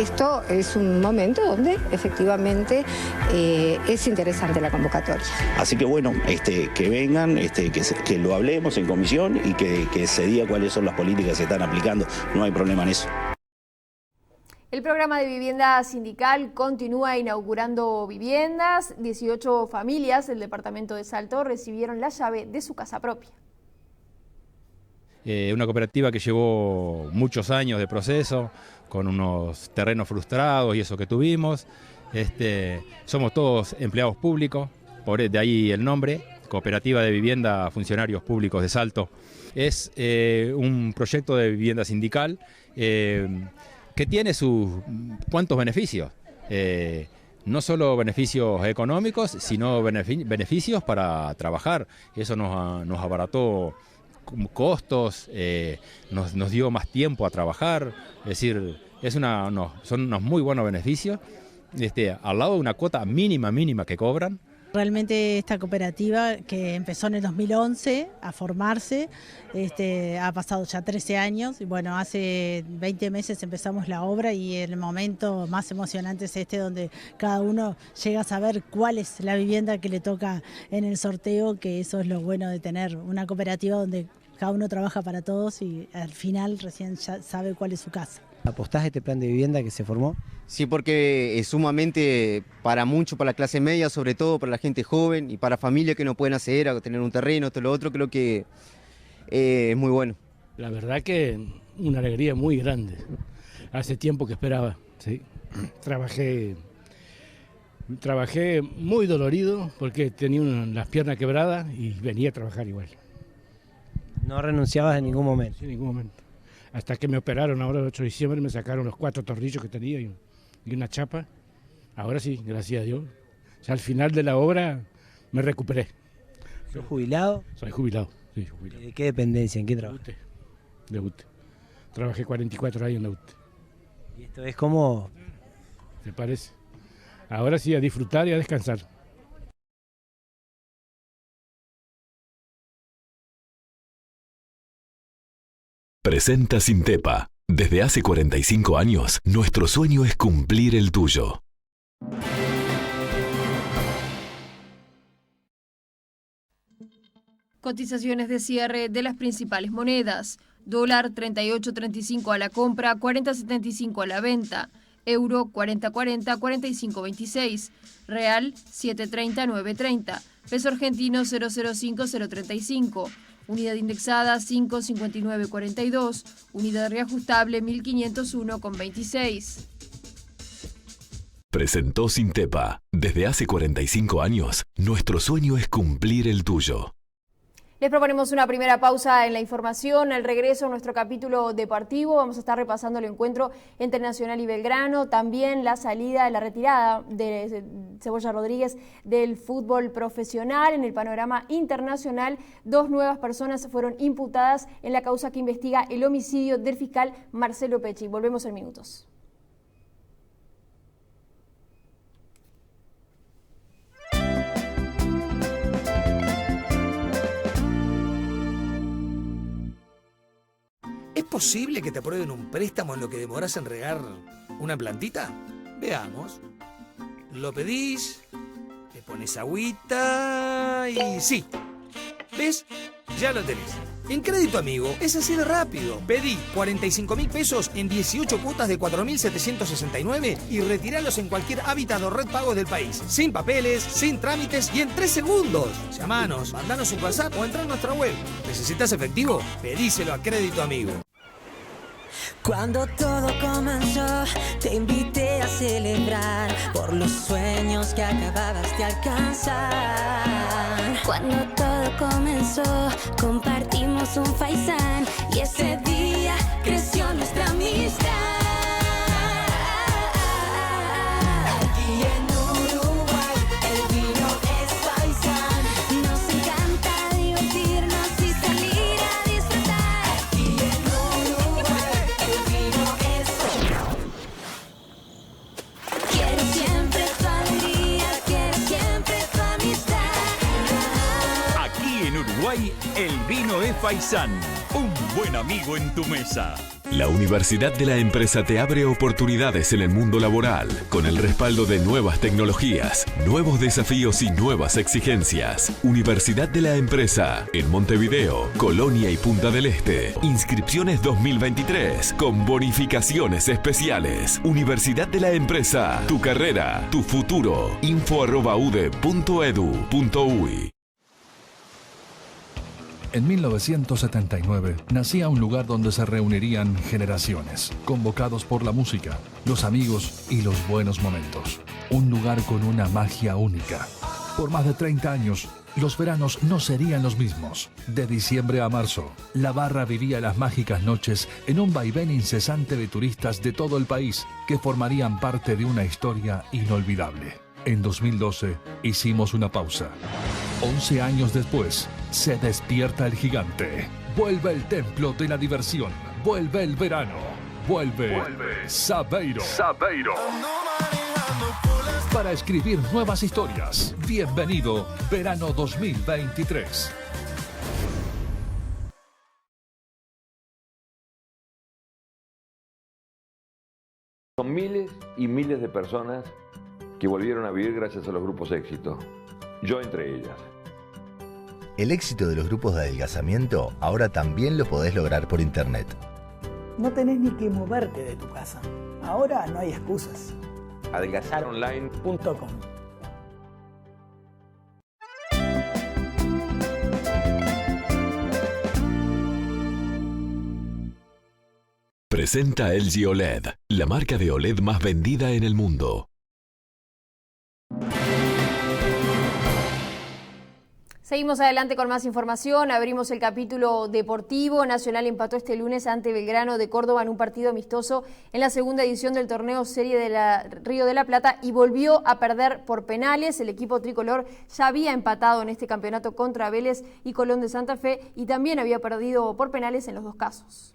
Esto es un momento donde efectivamente es interesante la convocatoria. Así que bueno, que vengan, que lo hablemos en comisión y que se diga cuáles son las políticas que se están aplicando. No hay problema en eso. El programa de vivienda sindical continúa inaugurando viviendas. 18 familias del departamento de Salto recibieron la llave de su casa propia. Una cooperativa que llevó muchos años de proceso, con unos terrenos frustrados y eso que tuvimos. Somos todos empleados públicos, de ahí el nombre, Cooperativa de Vivienda Funcionarios Públicos de Salto. Es un proyecto de vivienda sindical que tiene sus cuantos beneficios. No solo beneficios económicos, sino beneficios para trabajar. Eso nos abarató costos, nos dio más tiempo a trabajar, es decir, son unos muy buenos beneficios, al lado de una cuota mínima que cobran. Realmente esta cooperativa que empezó en el 2011 a formarse, ha pasado ya 13 años y bueno, hace 20 meses empezamos la obra y el momento más emocionante es donde cada uno llega a saber cuál es la vivienda que le toca en el sorteo, que eso es lo bueno de tener una cooperativa donde cada uno trabaja para todos y al final recién ya sabe cuál es su casa. ¿Apostás a este plan de vivienda que se formó? Sí, porque es sumamente para la clase media, sobre todo para la gente joven y para familias que no pueden acceder a tener un terreno, todo lo otro, creo que es muy bueno. La verdad que una alegría muy grande. Hace tiempo que esperaba, sí. Trabajé muy dolorido porque tenía las piernas quebradas y venía a trabajar igual. ¿No renunciabas en ningún momento? Sí, en ningún momento. Hasta que me operaron ahora el 8 de diciembre, me sacaron los 4 tornillos que tenía y una chapa. Ahora sí, gracias a Dios. Ya al final de la obra me recuperé. ¿Sos jubilado? Soy jubilado, sí, jubilado. ¿De qué dependencia? ¿En qué trabajas? De UTE. Trabajé 44 años en la UTE. ¿Y esto es como...? ¿Te parece? Ahora sí, a disfrutar y a descansar. Presenta Sintepa. Desde hace 45 años, nuestro sueño es cumplir el tuyo. Cotizaciones de cierre de las principales monedas. Dólar 38.35 a la compra, 40.75 a la venta. Euro 40.40, 45.26. Real 7.30, 9.30. Peso argentino 0.05, 0.35. Unidad indexada 5.5942, unidad reajustable 1501,26. Presentó Sintepa. Desde hace 45 años, nuestro sueño es cumplir el tuyo. Les proponemos una primera pausa en la información. Al regreso a nuestro capítulo deportivo vamos a estar repasando el encuentro entre Nacional y Belgrano, también la retirada de Cebolla Rodríguez del fútbol profesional. En el panorama internacional, 2 nuevas personas fueron imputadas en la causa que investiga el homicidio del fiscal Marcelo Pecci. Volvemos en minutos. ¿Es posible que te aprueben un préstamo en lo que demoras en regar una plantita? Veamos. Lo pedís, le pones agüita y sí. ¿Ves? Ya lo tenés. En Crédito Amigo es así de rápido. Pedí 45.000 pesos en 18 cuotas de 4.769 y retiralos en cualquier hábitat o red pago del país. Sin papeles, sin trámites y en 3 segundos. Llamanos, mandanos un WhatsApp o entra en nuestra web. ¿Necesitas efectivo? Pedíselo a Crédito Amigo. Cuando todo comenzó, te invité a celebrar por los sueños que acababas de alcanzar. Cuando todo comenzó, compartimos un faisán y ese día creció nuestra amistad. Aquí en Uruguay el vino es faisán. Nos encanta divertirnos y salir a disfrutar. Aquí en Uruguay el vino es faisán. Quiero siempre tu alegría, quiero siempre tu amistad. Aquí en Uruguay, el vino es faisán. Un buen amigo en tu mesa. La Universidad de la Empresa te abre oportunidades en el mundo laboral con el respaldo de nuevas tecnologías, nuevos desafíos y nuevas exigencias. Universidad de la Empresa en Montevideo, Colonia y Punta del Este. Inscripciones 2023 con bonificaciones especiales. Universidad de la Empresa, tu carrera, tu futuro. info@ude.edu.uy. En 1979 nacía un lugar donde se reunirían generaciones, convocados por la música, los amigos y los buenos momentos. Un lugar con una magia única. Por más de 30 años, los veranos no serían los mismos. De diciembre a marzo, la barra vivía las mágicas noches en un vaivén incesante de turistas de todo el país que formarían parte de una historia inolvidable. En 2012 hicimos una pausa. 11 años después, se despierta el gigante. Vuelve el templo de la diversión. Vuelve el verano. Vuelve Sabeiro. Para escribir nuevas historias. Bienvenido, verano 2023. Son miles y miles de personas que volvieron a vivir gracias a los grupos éxito. Yo entre ellas. El éxito de los grupos de adelgazamiento ahora también lo podés lograr por internet. No tenés ni que moverte de tu casa. Ahora no hay excusas. Adelgazaronline.com. Presenta LG OLED, la marca de OLED más vendida en el mundo. Seguimos adelante con más información. Abrimos el capítulo deportivo. Nacional empató este lunes ante Belgrano de Córdoba en un partido amistoso en la segunda edición del torneo Serie de la Río de la Plata y volvió a perder por penales. El equipo tricolor ya había empatado en este campeonato contra Vélez y Colón de Santa Fe y también había perdido por penales en los dos casos.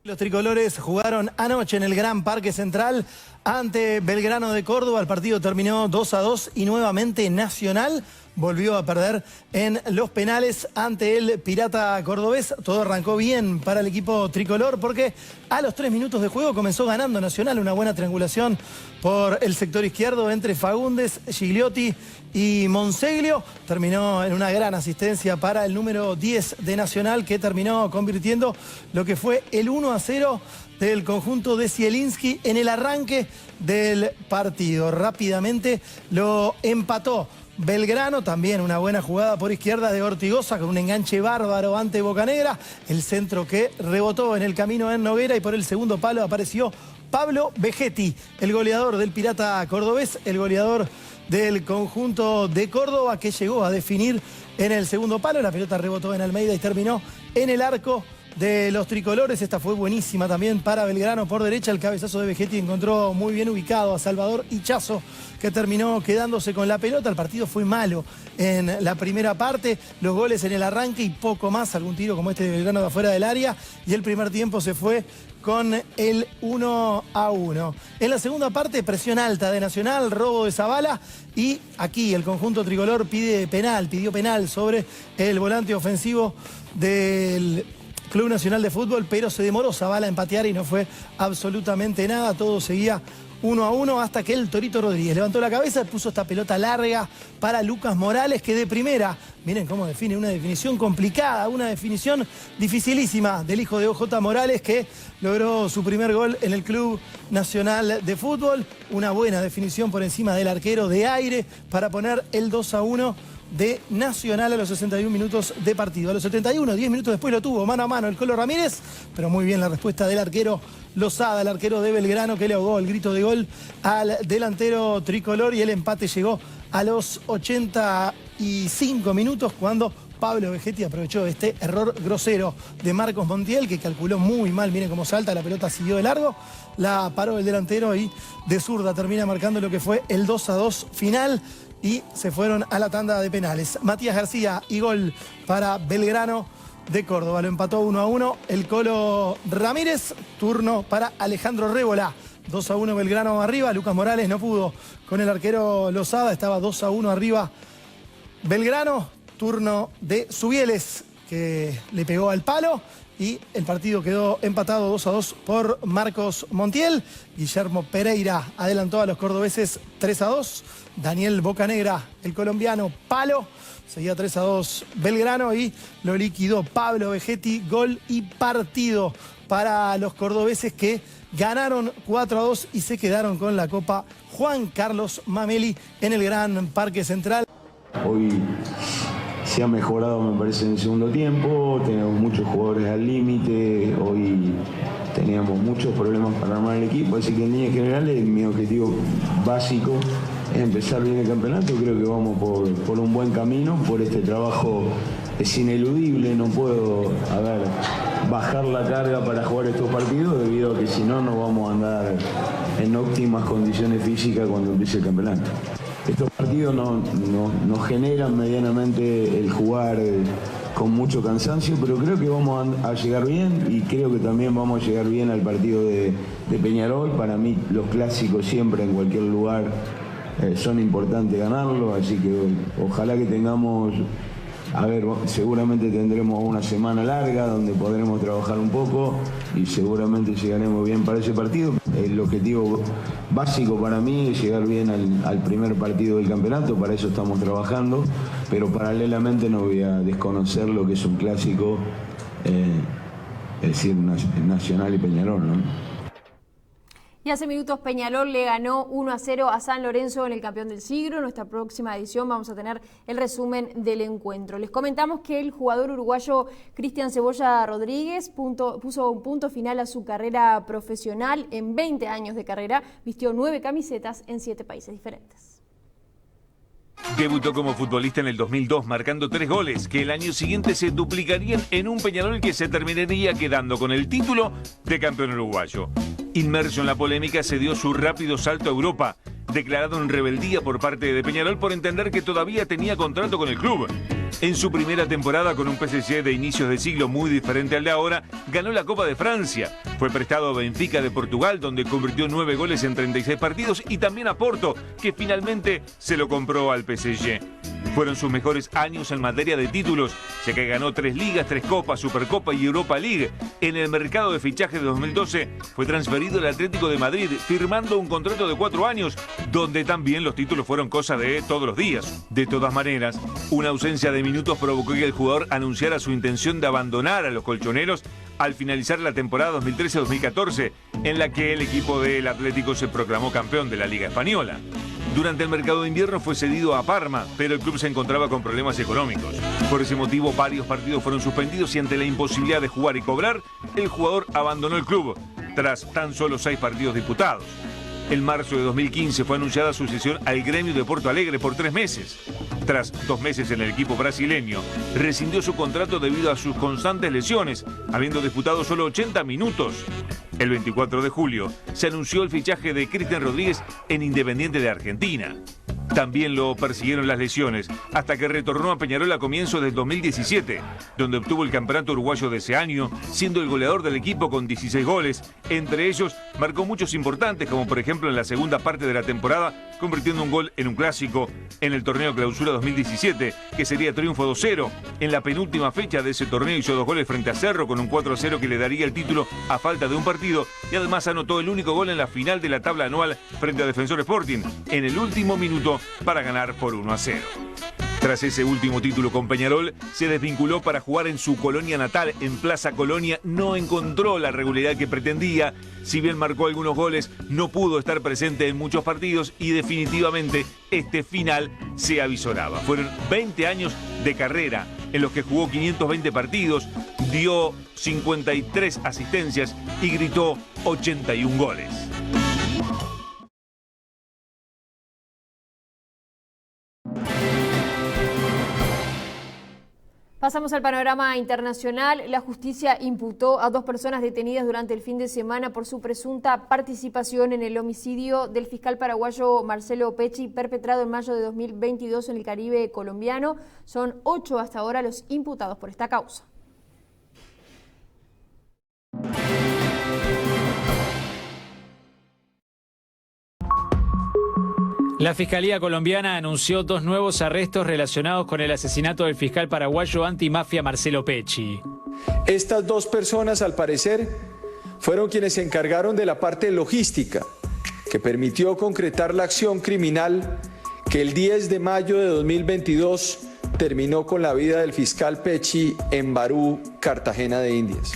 Los tricolores jugaron anoche en el Gran Parque Central ante Belgrano de Córdoba. El partido terminó 2-2 y nuevamente Nacional volvió a perder en los penales ante el Pirata Cordobés. Todo arrancó bien para el equipo tricolor porque a los 3 minutos de juego comenzó ganando Nacional. Una buena triangulación por el sector izquierdo entre Fagundes, Gigliotti y Monseglio. Terminó en una gran asistencia para el número 10 de Nacional que terminó convirtiendo lo que fue el 1-0 del conjunto de Zielinski en el arranque del partido. Rápidamente lo empató Belgrano, también una buena jugada por izquierda de Ortigosa con un enganche bárbaro ante Bocanegra. El centro que rebotó en el camino en Noguera y por el segundo palo apareció Pablo Vegetti, el goleador del Pirata Cordobés, el goleador del conjunto de Córdoba que llegó a definir en el segundo palo. La pelota rebotó en Almeida y terminó en el arco de los tricolores. Esta fue buenísima también para Belgrano por derecha. El cabezazo de Vegetti encontró muy bien ubicado a Salvador Hichazo, que terminó quedándose con la pelota. El partido fue malo en la primera parte, los goles en el arranque y poco más, algún tiro como este de Belgrano de afuera del área, y el primer tiempo se fue con el 1-1. En la segunda parte, presión alta de Nacional, robo de Zavala, y aquí el conjunto tricolor pidió penal sobre el volante ofensivo del Club Nacional de Fútbol, pero se demoró Zavala a empatear y no fue absolutamente nada. Todo seguía 1-1 hasta que el Torito Rodríguez levantó la cabeza y puso esta pelota larga para Lucas Morales, que de primera, miren cómo define, una definición complicada, una definición dificilísima del hijo de OJ Morales, que logró su primer gol en el Club Nacional de Fútbol. Una buena definición por encima del arquero de aire para poner el 2-1 de Nacional a los 61 minutos de partido. A los 71, 10 minutos después lo tuvo mano a mano el Colo Ramírez, pero muy bien la respuesta del arquero Lozada, el arquero de Belgrano, que le ahogó el grito de gol al delantero tricolor, y el empate llegó a los 85 minutos cuando Pablo Vegetti aprovechó este error grosero de Marcos Montiel, que calculó muy mal, miren cómo salta, la pelota siguió de largo, la paró el delantero y de zurda termina marcando lo que fue el 2-2 final. Y se fueron a la tanda de penales. Matías García y gol para Belgrano de Córdoba. Lo empató 1-1 el Colo Ramírez. Turno para Alejandro Rébola. 2-1 Belgrano arriba. Lucas Morales no pudo con el arquero Lozada. Estaba 2-1 arriba Belgrano. Turno de Subieles, que le pegó al palo. Y el partido quedó empatado 2-2 por Marcos Montiel. Guillermo Pereira adelantó a los cordobeses 3-2. Daniel Bocanegra, el colombiano, palo. Seguía 3-2 Belgrano y lo liquidó Pablo Vegetti. Gol y partido para los cordobeses, que ganaron 4-2 y se quedaron con la Copa Juan Carlos Mameli en el Gran Parque Central. Hoy se ha mejorado, me parece, en el segundo tiempo. Tenemos muchos jugadores al límite. Hoy teníamos muchos problemas para armar el equipo. Así que en líneas generales mi objetivo básico es empezar bien el campeonato. Creo que vamos por un buen camino. Por este trabajo es ineludible. No puedo bajar la carga para jugar estos partidos, debido a que si no, no vamos a andar en óptimas condiciones físicas cuando empiece el campeonato. Estos partidos nos generan medianamente el jugar con mucho cansancio, pero creo que vamos a llegar bien, y creo que también vamos a llegar bien al partido de Peñarol. Para mí los clásicos siempre en cualquier lugar son importantes ganarlo, así que ojalá que tengamos, seguramente tendremos una semana larga donde podremos trabajar un poco y seguramente llegaremos bien para ese partido. El objetivo básico para mí es llegar bien al primer partido del campeonato, para eso estamos trabajando, pero paralelamente no voy a desconocer lo que es un clásico, es decir, Nacional y Peñarol, ¿no? Y hace minutos Peñarol le ganó 1-0 a San Lorenzo en el Campeón del Siglo. En nuestra próxima edición vamos a tener el resumen del encuentro. Les comentamos que el jugador uruguayo Cristian Cebolla Rodríguez puso un punto final a su carrera profesional. En 20 años de carrera vistió 9 camisetas en 7 países diferentes. Debutó como futbolista en el 2002, marcando 3 goles que el año siguiente se duplicarían en un Peñarol que se terminaría quedando con el título de campeón uruguayo. Inmerso en la polémica, se dio su rápido salto a Europa, declarado en rebeldía por parte de Peñarol por entender que todavía tenía contrato con el club. En su primera temporada con un PSG de inicios de siglo muy diferente al de ahora, ganó la Copa de Francia. Fue prestado a Benfica de Portugal, donde convirtió 9 goles en 36 partidos, y también a Porto, que finalmente se lo compró al PSG. Fueron sus mejores años en materia de títulos, ya que ganó 3 ligas, 3 copas, Supercopa y Europa League. En el mercado de fichajes de 2012 fue transferido al Atlético de Madrid, firmando un contrato de 4 años, donde también los títulos fueron cosa de todos los días. De todas maneras, una ausencia de minutos provocó que el jugador anunciara su intención de abandonar a los colchoneros al finalizar la temporada 2013-2014, en la que el equipo del Atlético se proclamó campeón de la Liga Española. Durante el mercado de invierno fue cedido a Parma, pero el club se encontraba con problemas económicos. Por ese motivo, varios partidos fueron suspendidos y ante la imposibilidad de jugar y cobrar, el jugador abandonó el club, tras tan solo 6 partidos disputados. En marzo de 2015 fue anunciada su cesión al Grêmio de Porto Alegre por 3 meses. Tras 2 meses en el equipo brasileño, rescindió su contrato debido a sus constantes lesiones, habiendo disputado solo 80 minutos. El 24 de julio se anunció el fichaje de Cristian Rodríguez en Independiente de Argentina. También lo persiguieron las lesiones, hasta que retornó a Peñarol a comienzos del 2017, donde obtuvo el campeonato uruguayo de ese año, siendo el goleador del equipo con 16 goles. Entre ellos, marcó muchos importantes, como por ejemplo en la segunda parte de la temporada, convirtiendo un gol en un clásico en el torneo Clausura 2017, que sería triunfo 2-0. En la penúltima fecha de ese torneo hizo 2 goles frente a Cerro, con un 4-0 que le daría el título a falta de un partido, y además anotó el único gol en la final de la tabla anual frente a Defensor Sporting, en el último minuto para ganar por 1-0. Tras ese último título con Peñarol, se desvinculó para jugar en su colonia natal, en Plaza Colonia. No encontró la regularidad que pretendía. Si bien marcó algunos goles, no pudo estar presente en muchos partidos y definitivamente este final se avisoraba. Fueron 20 años de carrera en los que jugó 520 partidos, dio 53 asistencias y gritó 81 goles. Pasamos al panorama internacional. La justicia imputó a 2 personas detenidas durante el fin de semana por su presunta participación en el homicidio del fiscal paraguayo Marcelo Pecci, perpetrado en mayo de 2022 en el Caribe colombiano. Son 8 hasta ahora los imputados por esta causa. La Fiscalía colombiana anunció 2 nuevos arrestos relacionados con el asesinato del fiscal paraguayo antimafia Marcelo Pecci. Estas 2 personas, al parecer, fueron quienes se encargaron de la parte logística que permitió concretar la acción criminal que el 10 de mayo de 2022 terminó con la vida del fiscal Pecci en Barú, Cartagena de Indias.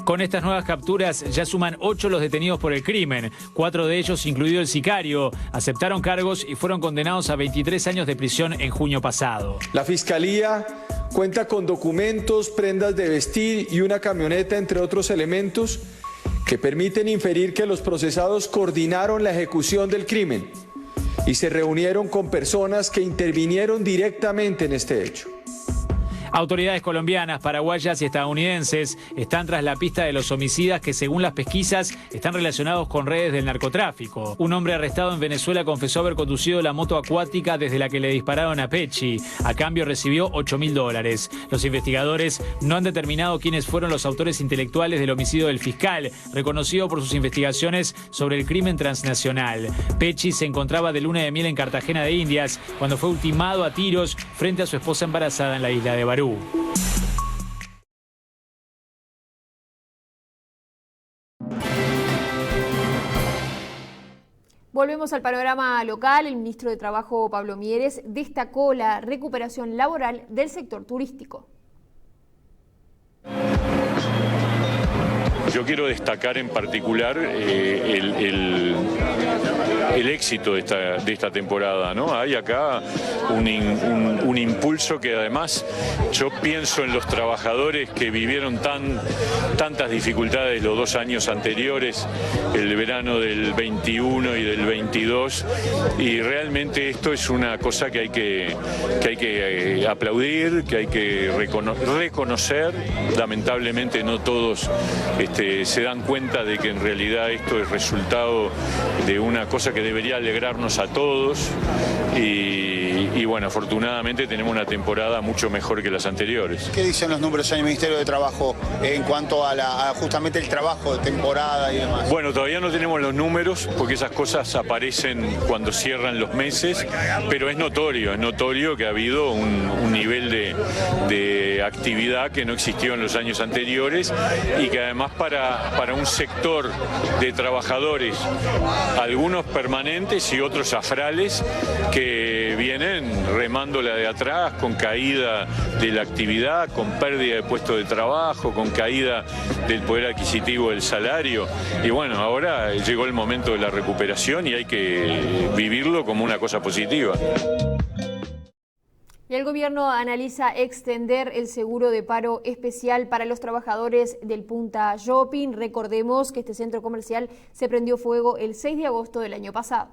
Con estas nuevas capturas ya suman 8 los detenidos por el crimen. 4 de ellos, incluido el sicario, aceptaron cargos y fueron condenados a 23 años de prisión en junio pasado. La Fiscalía cuenta con documentos, prendas de vestir y una camioneta, entre otros elementos, que permiten inferir que los procesados coordinaron la ejecución del crimen y se reunieron con personas que intervinieron directamente en este hecho. Autoridades colombianas, paraguayas y estadounidenses están tras la pista de los homicidas que, según las pesquisas, están relacionados con redes del narcotráfico. Un hombre arrestado en Venezuela confesó haber conducido la moto acuática desde la que le dispararon a Pecci. A cambio recibió $8.000. Los investigadores no han determinado quiénes fueron los autores intelectuales del homicidio del fiscal, reconocido por sus investigaciones sobre el crimen transnacional. Pecci se encontraba de luna de miel en Cartagena de Indias cuando fue ultimado a tiros frente a su esposa embarazada en la isla de Barú. Volvemos al panorama local. El ministro de Trabajo, Pablo Mieres, destacó la recuperación laboral del sector turístico. Yo quiero destacar en particular el éxito de esta temporada, ¿no? Hay acá un impulso que además yo pienso en los trabajadores que vivieron tantas dificultades los 2 años anteriores, el verano del 21 y del 22, y realmente esto es una cosa que hay que aplaudir, que hay que reconocer. Lamentablemente no todos se dan cuenta de que en realidad esto es resultado de una cosa que debería alegrarnos a todos y bueno, afortunadamente tenemos una temporada mucho mejor que las anteriores. ¿Qué dicen los números en el Ministerio de Trabajo en cuanto a justamente el trabajo de temporada y demás? Bueno, todavía no tenemos los números porque esas cosas aparecen cuando cierran los meses, pero es notorio que ha habido un nivel de actividad que no existió en los años anteriores y que además para un sector de trabajadores, algunos permanentes y otros afrales, que vienen remándola de atrás, con caída de la actividad, con pérdida de puestos de trabajo, con caída del poder adquisitivo del salario. Y bueno, ahora llegó el momento de la recuperación y hay que vivirlo como una cosa positiva. Y Y el gobierno analiza extender el seguro de paro especial para los trabajadores del Punta Shopping. Recordemos que este centro comercial se prendió fuego el 6 de agosto del año pasado.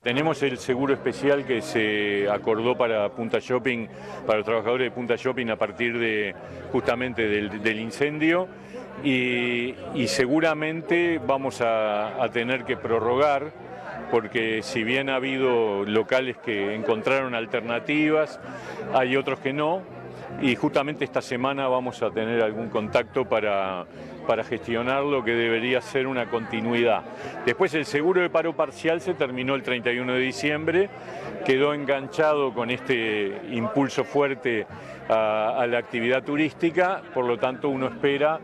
Tenemos el seguro especial que se acordó para Punta Shopping, para los trabajadores de Punta Shopping a partir de justamente del incendio y seguramente vamos a tener que prorrogar, porque si bien ha habido locales que encontraron alternativas, hay otros que no, y justamente esta semana vamos a tener algún contacto para gestionar lo que debería ser una continuidad. Después el seguro de paro parcial se terminó el 31 de diciembre, quedó enganchado con este impulso fuerte a la actividad turística, por lo tanto uno espera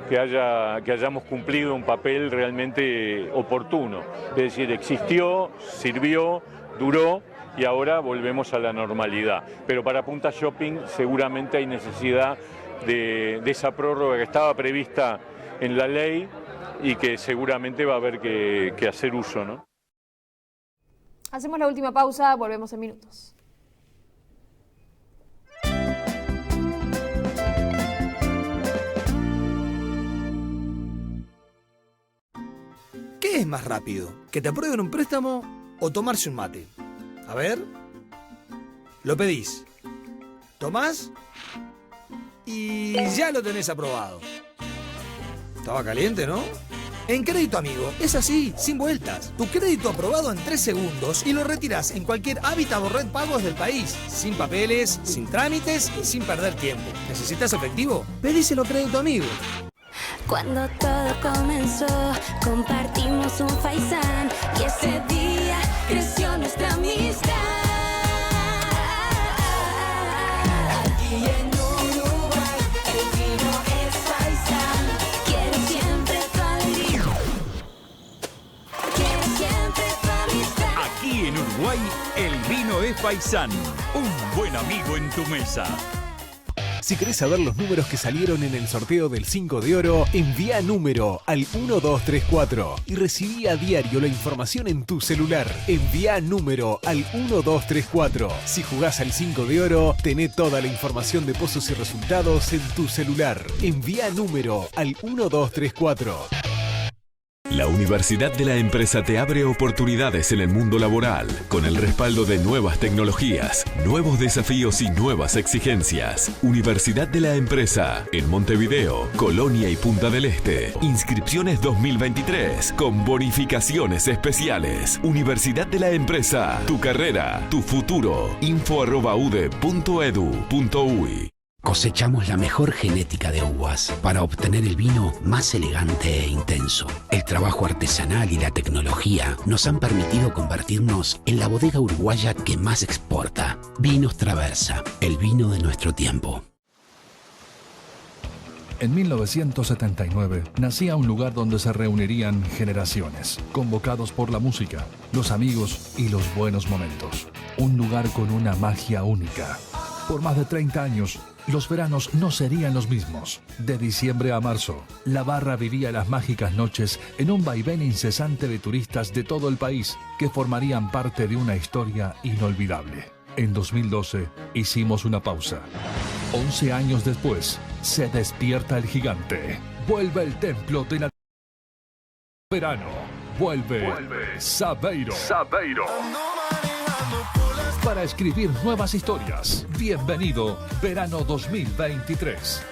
que hayamos cumplido un papel realmente oportuno. Es decir, existió, sirvió, duró y ahora volvemos a la normalidad. Pero para Punta Shopping seguramente hay necesidad de esa prórroga que estaba prevista en la ley y que seguramente va a haber que hacer uso, ¿no? Hacemos la última pausa, volvemos en minutos. ¿Qué es más rápido? ¿Que te aprueben un préstamo o tomarse un mate? A ver. Lo pedís. Tomás y ya lo tenés aprobado. Estaba caliente, ¿no? En Crédito Amigo es así, sin vueltas. Tu crédito aprobado en 3 segundos y lo retirás en cualquier Hábitat o Red Pagos del país. Sin papeles, sin trámites y sin perder tiempo. ¿Necesitas efectivo? Pedíselo Crédito Amigo. Cuando todo comenzó, compartimos un faisán y ese día creció nuestra amistad. Aquí en Uruguay el vino es faisán. Quiero siempre tu alegría. Quiero siempre tu amistad. Aquí en Uruguay el vino es faisán. Un buen amigo en tu mesa. Si querés saber los números que salieron en el sorteo del 5 de oro, envía número al 1234 y recibí a diario la información en tu celular. Envía número al 1234. Si jugás al 5 de oro, tené toda la información de pozos y resultados en tu celular. Envía número al 1234. La Universidad de la Empresa te abre oportunidades en el mundo laboral con el respaldo de nuevas tecnologías, nuevos desafíos y nuevas exigencias. Universidad de la Empresa en Montevideo, Colonia y Punta del Este. Inscripciones 2023 con bonificaciones especiales. Universidad de la Empresa, tu carrera, tu futuro. info@ude.edu.uy. Cosechamos la mejor genética de uvas para obtener el vino más elegante e intenso. El trabajo artesanal y la tecnología nos han permitido convertirnos en la bodega uruguaya que más exporta. Vinos Traversa, el vino de nuestro tiempo. En 1979 nacía un lugar donde se reunirían generaciones, convocados por la música, los amigos y los buenos momentos. Un lugar con una magia única. Por más de 30 años, los veranos no serían los mismos. De diciembre a marzo, la barra vivía las mágicas noches en un vaivén incesante de turistas de todo el país que formarían parte de una historia inolvidable. En 2012 hicimos una pausa. 11 años después, se despierta el gigante. Vuelve el templo de la verano. Vuelve Sabeiro. Para escribir nuevas historias. Bienvenido, verano 2023.